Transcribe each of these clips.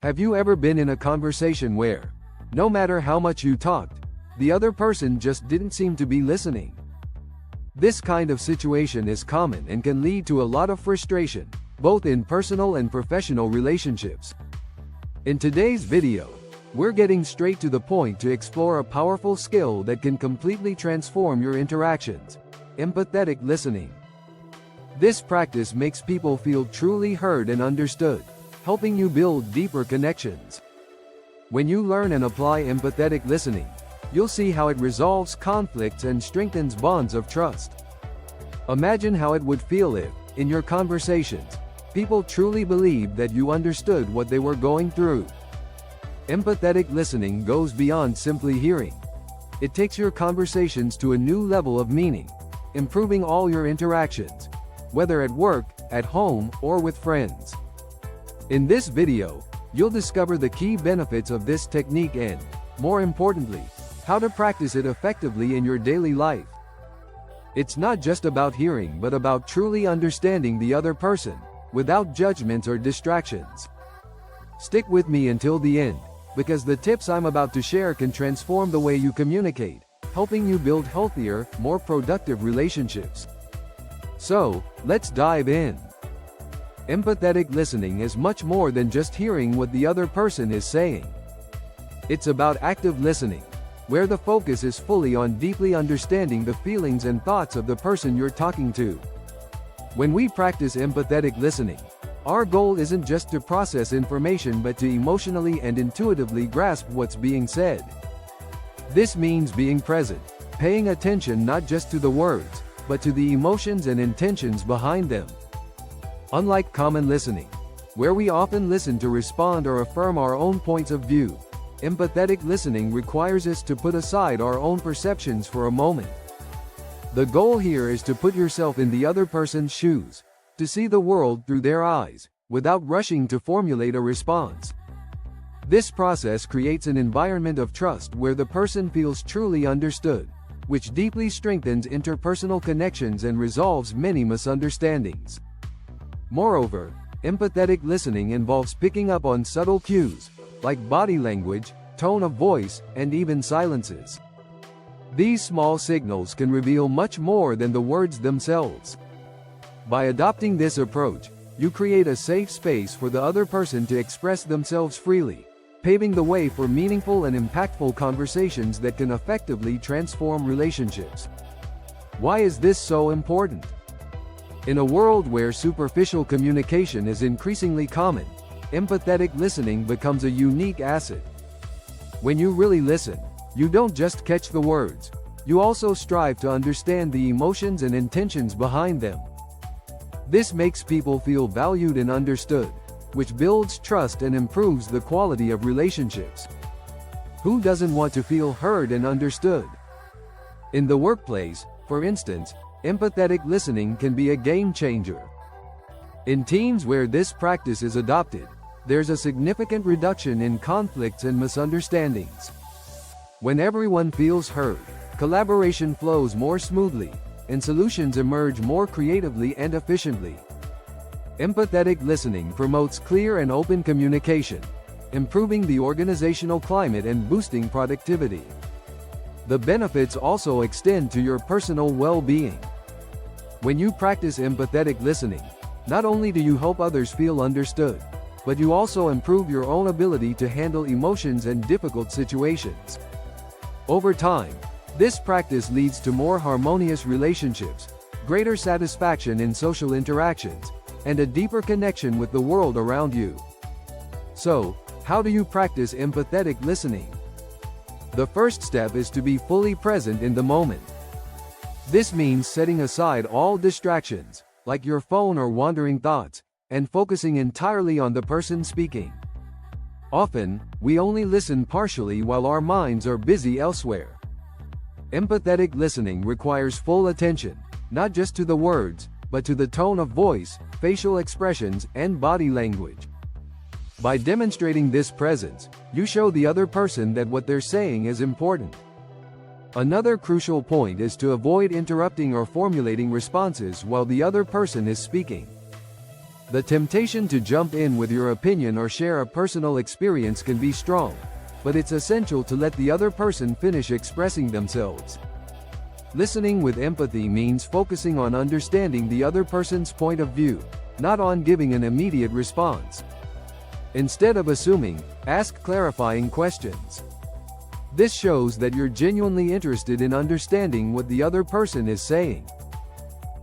Have you ever been in a conversation where, no matter how much you talked, the other person just didn't seem to be listening? This kind of situation is common and can lead to a lot of frustration, both in personal and professional relationships. In today's video, we're getting straight to the point to explore a powerful skill that can completely transform your interactions: empathetic listening. This practice makes people feel truly heard and understood, helping you build deeper connections. When you learn and apply empathetic listening, you'll see how it resolves conflicts and strengthens bonds of trust. Imagine how it would feel if, in your conversations, people truly believed that you understood what they were going through. Empathetic listening goes beyond simply hearing. It takes your conversations to a new level of meaning, improving all your interactions, whether at work, at home, or with friends. In this video, you'll discover the key benefits of this technique and, more importantly, how to practice it effectively in your daily life. It's not just about hearing but about truly understanding the other person, without judgments or distractions. Stick with me until the end, because the tips I'm about to share can transform the way you communicate, helping you build healthier, more productive relationships. So, let's dive in. Empathetic listening is much more than just hearing what the other person is saying. It's about active listening, where the focus is fully on deeply understanding the feelings and thoughts of the person you're talking to. When we practice empathetic listening, our goal isn't just to process information but to emotionally and intuitively grasp what's being said. This means being present, paying attention not just to the words, but to the emotions and intentions behind them. Unlike common listening, where we often listen to respond or affirm our own points of view, empathetic listening requires us to put aside our own perceptions for a moment. The goal here is to put yourself in the other person's shoes, to see the world through their eyes, without rushing to formulate a response. This process creates an environment of trust where the person feels truly understood, which deeply strengthens interpersonal connections and resolves many misunderstandings. Moreover, empathetic listening involves picking up on subtle cues, like body language, tone of voice, and even silences. These small signals can reveal much more than the words themselves. By adopting this approach, you create a safe space for the other person to express themselves freely, paving the way for meaningful and impactful conversations that can effectively transform relationships. Why is this so important? In a world where superficial communication is increasingly common, empathetic listening becomes a unique asset. When you really listen, you don't just catch the words, you also strive to understand the emotions and intentions behind them. This makes people feel valued and understood, which builds trust and improves the quality of relationships. Who doesn't want to feel heard and understood? In the workplace, for instance, empathetic listening can be a game changer. In teams where this practice is adopted, there's a significant reduction in conflicts and misunderstandings. When everyone feels heard, collaboration flows more smoothly, and solutions emerge more creatively and efficiently. Empathetic listening promotes clear and open communication, improving the organizational climate and boosting productivity. The benefits also extend to your personal well-being. When you practice empathetic listening, not only do you help others feel understood, but you also improve your own ability to handle emotions and difficult situations. Over time, this practice leads to more harmonious relationships, greater satisfaction in social interactions, and a deeper connection with the world around you. So, how do you practice empathetic listening? The first step is to be fully present in the moment. This means setting aside all distractions, like your phone or wandering thoughts, and focusing entirely on the person speaking. Often, we only listen partially while our minds are busy elsewhere. Empathetic listening requires full attention, not just to the words, but to the tone of voice, facial expressions, and body language. By demonstrating this presence, you show the other person that what they're saying is important. Another crucial point is to avoid interrupting or formulating responses while the other person is speaking. The temptation to jump in with your opinion or share a personal experience can be strong, but it's essential to let the other person finish expressing themselves. Listening with empathy means focusing on understanding the other person's point of view, not on giving an immediate response. Instead of assuming, ask clarifying questions. This shows that you're genuinely interested in understanding what the other person is saying.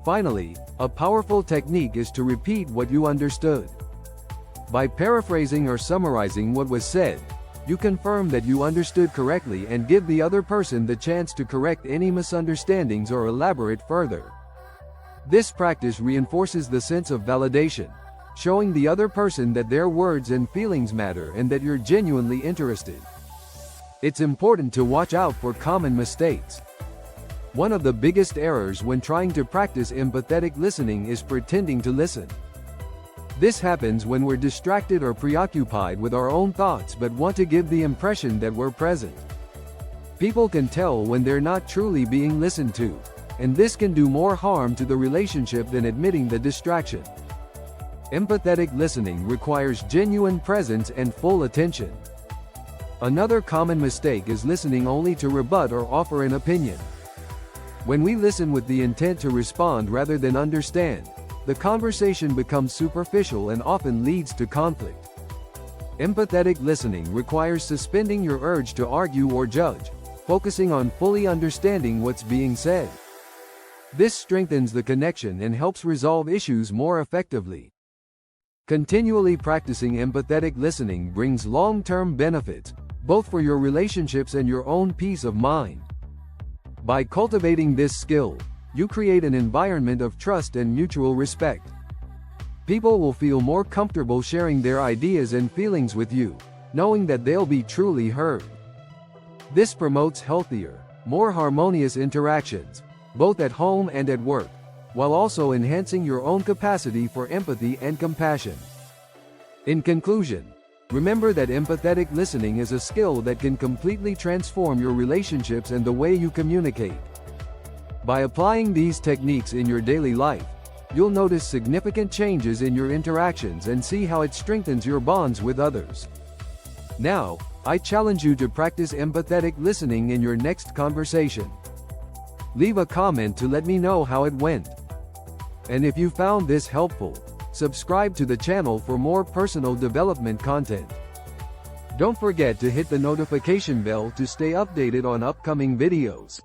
Finally, a powerful technique is to repeat what you understood. By paraphrasing or summarizing what was said, you confirm that you understood correctly and give the other person the chance to correct any misunderstandings or elaborate further. This practice reinforces the sense of validation, showing the other person that their words and feelings matter and that you're genuinely interested. It's important to watch out for common mistakes. One of the biggest errors when trying to practice empathetic listening is pretending to listen. This happens when we're distracted or preoccupied with our own thoughts but want to give the impression that we're present. People can tell when they're not truly being listened to, and this can do more harm to the relationship than admitting the distraction. Empathetic listening requires genuine presence and full attention. Another common mistake is listening only to rebut or offer an opinion. When we listen with the intent to respond rather than understand, the conversation becomes superficial and often leads to conflict. Empathetic listening requires suspending your urge to argue or judge, focusing on fully understanding what's being said. This strengthens the connection and helps resolve issues more effectively. Continually practicing empathetic listening brings long-term benefits, both for your relationships and your own peace of mind. By cultivating this skill, you create an environment of trust and mutual respect. People will feel more comfortable sharing their ideas and feelings with you, knowing that they'll be truly heard. This promotes healthier, more harmonious interactions, both at home and at work, while also enhancing your own capacity for empathy and compassion. In conclusion, remember that empathetic listening is a skill that can completely transform your relationships and the way you communicate. By applying these techniques in your daily life, you'll notice significant changes in your interactions and see how it strengthens your bonds with others. Now, I challenge you to practice empathetic listening in your next conversation. Leave a comment to let me know how it went. And if you found this helpful, subscribe to the channel for more personal development content. Don't forget to hit the notification bell to stay updated on upcoming videos.